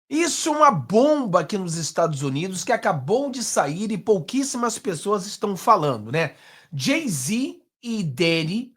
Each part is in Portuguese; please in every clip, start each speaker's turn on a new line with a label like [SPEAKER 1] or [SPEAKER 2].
[SPEAKER 1] Isso é uma bomba aqui nos Estados Unidos que acabou de sair e pouquíssimas pessoas estão falando, né? Jay-Z e Diddy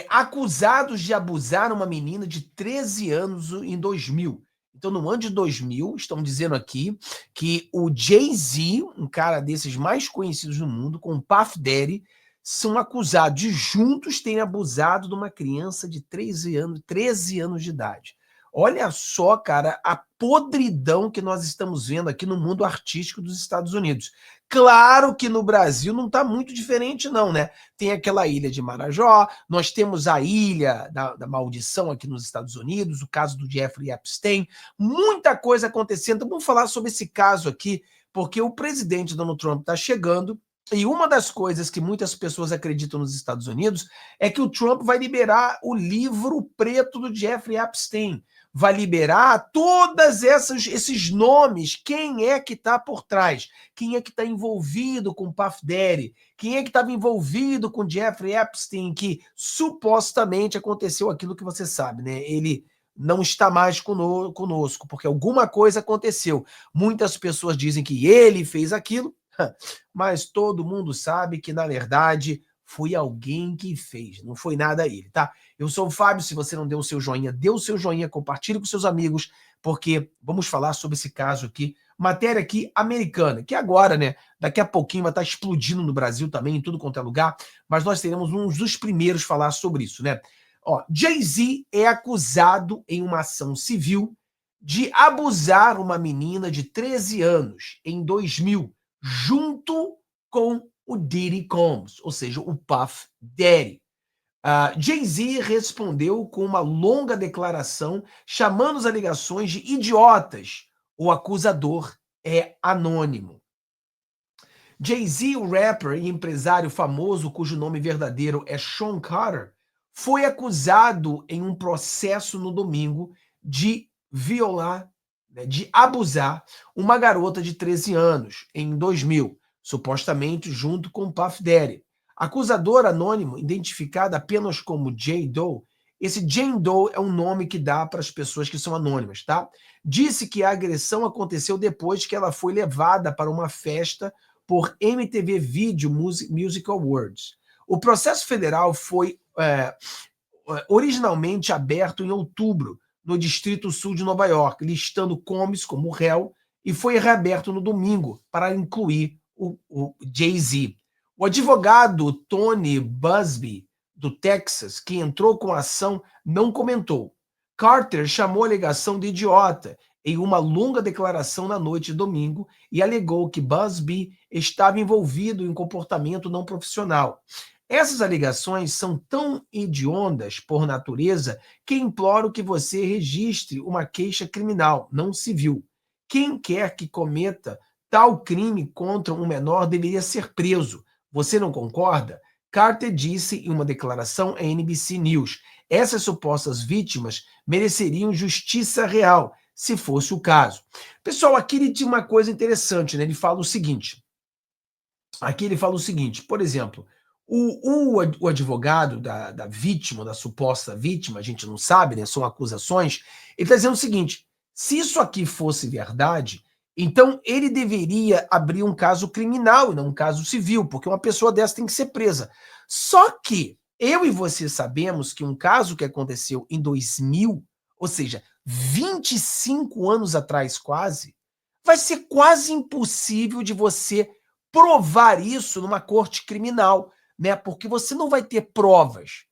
[SPEAKER 1] acusados de abusar uma menina de 13 anos em 2000. Então, no ano de 2000, estão dizendo aqui que o Jay-Z, um cara desses mais conhecidos no mundo, com o Puff Daddy, são acusados de juntos terem abusado de uma criança de 13 anos de idade. Olha só, cara, a podridão que nós estamos vendo aqui no mundo artístico dos Estados Unidos. Claro que no Brasil não está muito diferente, não, né? Tem aquela ilha de Marajó, nós temos a ilha da maldição aqui nos Estados Unidos, o caso do Jeffrey Epstein, muita coisa acontecendo. Então, vamos falar sobre esse caso aqui, porque o presidente Donald Trump está chegando. E uma das coisas que muitas pessoas acreditam nos Estados Unidos é que o Trump vai liberar o livro preto do Jeffrey Epstein, vai liberar todos esses nomes, quem é que está por trás, quem é que está envolvido com o Puff Daddy, quem é que estava envolvido com Jeffrey Epstein, que supostamente aconteceu aquilo que você sabe, né? Ele não está mais conosco, porque alguma coisa aconteceu. Muitas pessoas dizem que ele fez aquilo, mas todo mundo sabe que, na verdade, foi alguém que fez, não foi nada ele, tá? Eu sou o Fábio, se você não deu o seu joinha, dê o seu joinha, compartilhe com seus amigos, porque vamos falar sobre esse caso aqui, matéria aqui americana, que agora, né, daqui a pouquinho vai estar explodindo no Brasil também, em tudo quanto é lugar, mas nós teremos um dos primeiros falar sobre isso, né? Ó, Jay-Z é acusado em uma ação civil de abusar uma menina de 13 anos em 2000, junto com o Diddy Combs, ou seja, o Puff Daddy. Jay-Z respondeu com uma longa declaração chamando as alegações de idiotas. O acusador é anônimo. Jay-Z, o rapper e empresário famoso, cujo nome verdadeiro é Sean Carter, foi acusado em um processo no domingo de violar, né, de abusar uma garota de 13 anos em 2000, supostamente junto com Puff Daddy. Acusador anônimo, identificado apenas como J. Doe, esse Jane Doe é um nome que dá para as pessoas que são anônimas, tá? Disse que a agressão aconteceu depois que ela foi levada para uma festa por MTV Video Music Awards. O processo federal foi originalmente aberto em outubro, no Distrito Sul de Nova York, listando Combs como réu, e foi reaberto no domingo para incluir o Jay-Z. O advogado Tony Buzbee, do Texas, que entrou com a ação, não comentou. Carter chamou a alegação de idiota em uma longa declaração na noite de domingo e alegou que Buzbee estava envolvido em comportamento não profissional. Essas alegações são tão hediondas por natureza que imploro que você registre uma queixa criminal, não civil. Quem quer que cometa tal crime contra um menor deveria ser preso. Você não concorda? Carter disse em uma declaração à NBC News. Essas supostas vítimas mereceriam justiça real, se fosse o caso. Pessoal, aqui ele tinha uma coisa interessante, né? Ele fala o seguinte. Aqui ele fala o seguinte, por exemplo, o advogado da vítima, da suposta vítima, a gente não sabe, né? São acusações. Ele está dizendo o seguinte: se isso aqui fosse verdade, então ele deveria abrir um caso criminal e não um caso civil, porque uma pessoa dessa tem que ser presa. Só que eu e você sabemos que um caso que aconteceu em 2000, ou seja, 25 anos atrás quase, vai ser quase impossível de você provar isso numa corte criminal, né? Porque você não vai ter provas.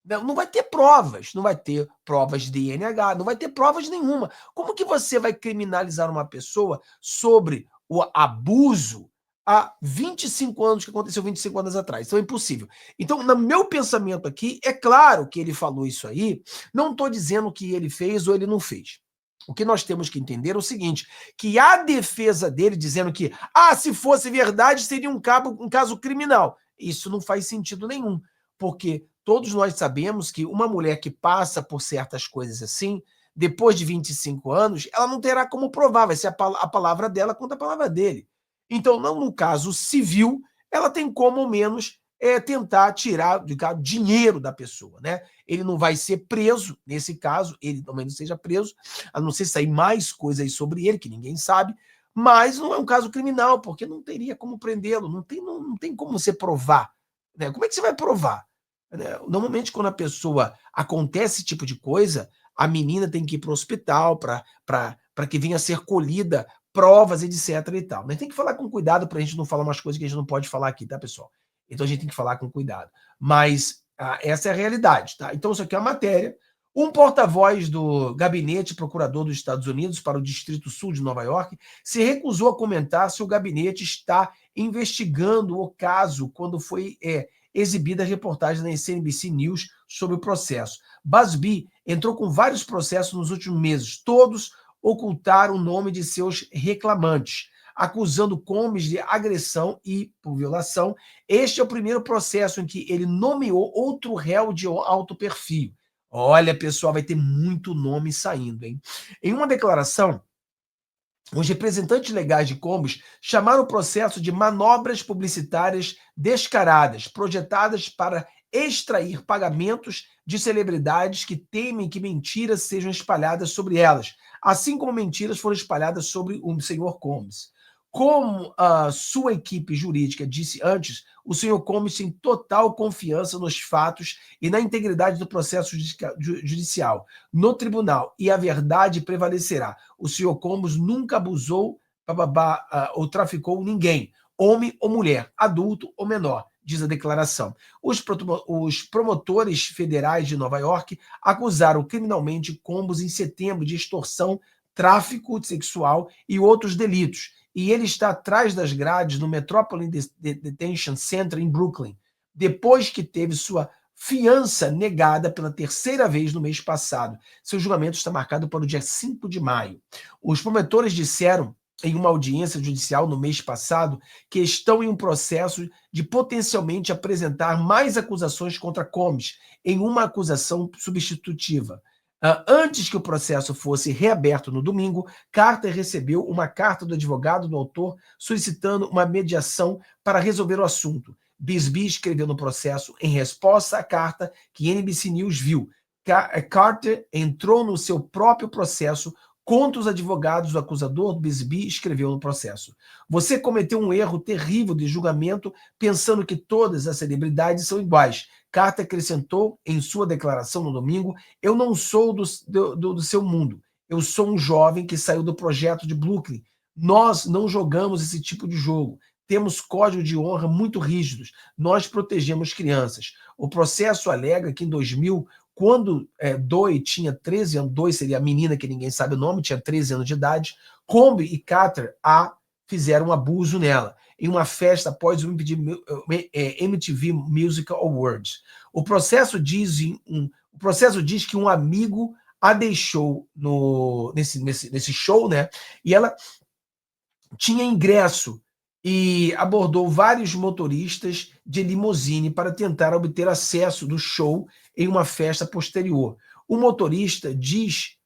[SPEAKER 1] Não vai ter provas, não vai ter provas de DNH, não vai ter provas nenhuma. Como que você vai criminalizar uma pessoa sobre o abuso há 25 anos, que aconteceu 25 anos atrás? Então é impossível. Então, no meu pensamento aqui, é claro que ele falou isso aí, não estou dizendo que ele fez ou ele não fez. O que nós temos que entender é o seguinte, que a defesa dele dizendo que, se fosse verdade, seria um caso criminal. Isso não faz sentido nenhum, porque todos nós sabemos que uma mulher que passa por certas coisas assim, depois de 25 anos, ela não terá como provar, vai ser a palavra dela contra a palavra dele. Então, não no caso civil, ela tem como, ao menos, tentar tirar, digamos, dinheiro da pessoa, né? Ele não vai ser preso, nesse caso, ele também não seja preso, a não ser sair mais coisas aí sobre ele, que ninguém sabe, mas não é um caso criminal, porque não teria como prendê-lo, não tem como você provar, né? Como é que você vai provar? Né? Normalmente, quando a pessoa acontece esse tipo de coisa, a menina tem que ir para o hospital para que venha a ser colhida provas, etc. e tal. Mas tem que falar com cuidado para a gente não falar umas coisas que a gente não pode falar aqui, tá, pessoal? Então a gente tem que falar com cuidado. Mas essa é a realidade, tá? Então isso aqui é uma matéria. Um porta-voz do gabinete procurador dos Estados Unidos para o Distrito Sul de Nova York se recusou a comentar se o gabinete está investigando o caso quando foi exibida a reportagem na CNBC News sobre o processo. Busby entrou com vários processos nos últimos meses, todos ocultaram o nome de seus reclamantes, acusando Combs de agressão e por violação. Este é o primeiro processo em que ele nomeou outro réu de alto perfil. Olha, pessoal, vai ter muito nome saindo, hein? Em uma declaração, os representantes legais de Combs chamaram o processo de manobras publicitárias descaradas, projetadas para extrair pagamentos de celebridades que temem que mentiras sejam espalhadas sobre elas, assim como mentiras foram espalhadas sobre o senhor Combs. Como a sua equipe jurídica disse antes, o senhor Combs tem total confiança nos fatos e na integridade do processo judicial, no tribunal, e a verdade prevalecerá. O senhor Combs nunca abusou ou traficou ninguém, homem ou mulher, adulto ou menor, diz a declaração. Os promotores federais de Nova York acusaram criminalmente Combs em setembro de extorsão, tráfico sexual e outros delitos. E ele está atrás das grades no Metropolitan Detention Center em Brooklyn, depois que teve sua fiança negada pela terceira vez no mês passado. Seu julgamento está marcado para o dia 5 de maio. Os promotores disseram em uma audiência judicial no mês passado que estão em um processo de potencialmente apresentar mais acusações contra Combs em uma acusação substitutiva. Antes que o processo fosse reaberto no domingo, Carter recebeu uma carta do advogado do autor solicitando uma mediação para resolver o assunto. Busby escreveu no processo em resposta à carta que NBC News viu. Carter entrou no seu próprio processo contra os advogados do acusador. Busby escreveu no processo: você cometeu um erro terrível de julgamento pensando que todas as celebridades são iguais. Carter acrescentou em sua declaração no domingo: eu não sou do seu mundo. Eu sou um jovem que saiu do projeto de Brooklyn. Nós não jogamos esse tipo de jogo. Temos código de honra muito rígidos. Nós protegemos crianças. O processo alega que em 2000, quando Doi tinha 13 anos, Doi seria a menina que ninguém sabe o nome, tinha 13 anos de idade, Combs e Carter fizeram um abuso nela em uma festa após o MTV Music Awards. O processo diz que um amigo a deixou nesse show, né? E ela tinha ingresso e abordou vários motoristas de limusine para tentar obter acesso do show em uma festa posterior. O motorista disse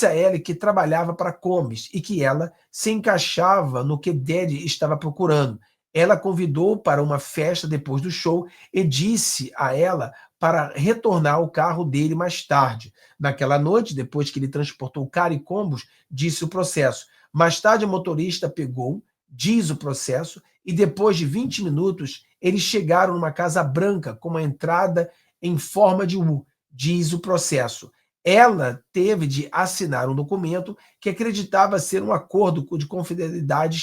[SPEAKER 1] a ela que trabalhava para Combs e que ela se encaixava no que Daddy estava procurando. Ela convidou para uma festa depois do show e disse a ela para retornar ao carro dele mais tarde. Naquela noite, depois que ele transportou Cara e Combs, disse o processo. Mais tarde, o motorista pegou, diz o processo, e depois de 20 minutos, eles chegaram numa casa branca com uma entrada em forma de U, diz o processo. Ela teve de assinar um documento que acreditava ser um acordo de confidencialidade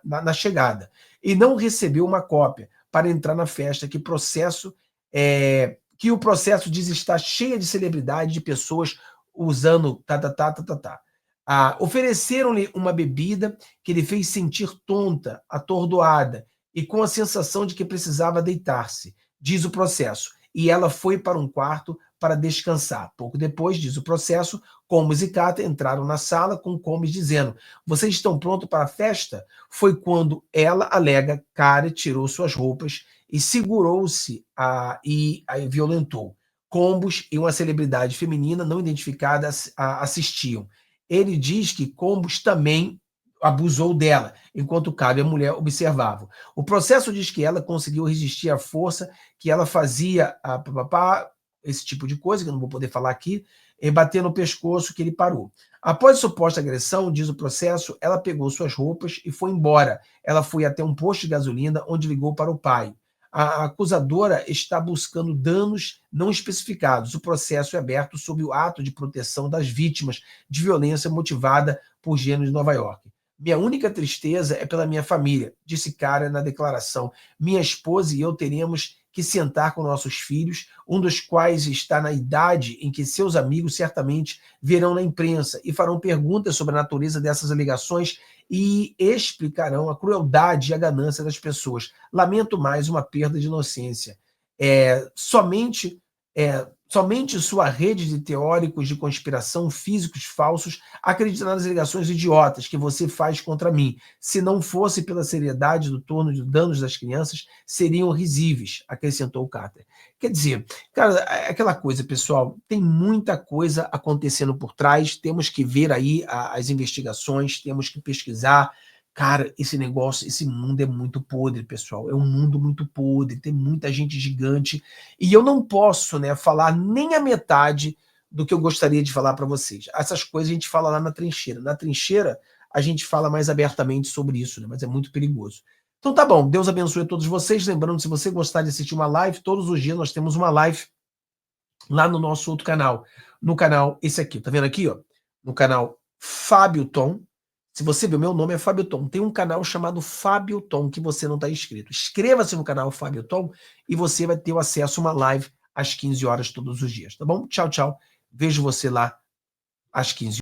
[SPEAKER 1] na chegada e não recebeu uma cópia para entrar na festa que o processo diz estar cheia de celebridade, de pessoas usando ofereceram-lhe uma bebida que lhe fez sentir tonta, atordoada e com a sensação de que precisava deitar-se, diz o processo, e ela foi para um quarto para descansar. Pouco depois, diz o processo, Combs e Carter entraram na sala com Combs dizendo: vocês estão prontos para a festa? Foi quando ela alega Carter tirou suas roupas e segurou-se e a violentou. Combs e uma celebridade feminina não identificada assistiam. Ele diz que Combs também abusou dela, enquanto Caio e a mulher observavam. O processo diz que ela conseguiu resistir à força que ela fazia, esse tipo de coisa, que eu não vou poder falar aqui, e bater no pescoço que ele parou. Após a suposta agressão, diz o processo, ela pegou suas roupas e foi embora. Ela foi até um posto de gasolina, onde ligou para o pai. A acusadora está buscando danos não especificados. O processo é aberto sob o ato de proteção das vítimas de violência motivada por gênero de Nova York. Minha única tristeza é pela minha família, disse Cara na declaração. Minha esposa e eu teremos que sentar com nossos filhos, um dos quais está na idade em que seus amigos certamente verão na imprensa e farão perguntas sobre a natureza dessas alegações e explicarão a crueldade e a ganância das pessoas. Lamento mais uma perda de inocência. Somente sua rede de teóricos de conspiração físicos falsos acredita nas alegações idiotas que você faz contra mim. Se não fosse pela seriedade do torno de danos das crianças, seriam risíveis, acrescentou Carter. Quer dizer, cara, aquela coisa, pessoal, tem muita coisa acontecendo por trás, temos que ver aí as investigações, temos que pesquisar. Cara, esse negócio, esse mundo é muito podre, pessoal. É um mundo muito podre, tem muita gente gigante. E eu não posso, né, falar nem a metade do que eu gostaria de falar para vocês. Essas coisas a gente fala lá na trincheira. Na trincheira, a gente fala mais abertamente sobre isso, né, mas é muito perigoso. Então tá bom, Deus abençoe a todos vocês. Lembrando, se você gostar de assistir uma live, todos os dias nós temos uma live lá no nosso outro canal. No canal, esse aqui, tá vendo aqui, ó? No canal Fábio Tom. Se você ver, o meu nome é Fábio Tom. Tem um canal chamado Fábio Tom que você não está inscrito. Inscreva-se no canal Fábio Tom e você vai ter o acesso a uma live às 15 horas todos os dias, tá bom? Tchau, tchau. Vejo você lá às 15 horas.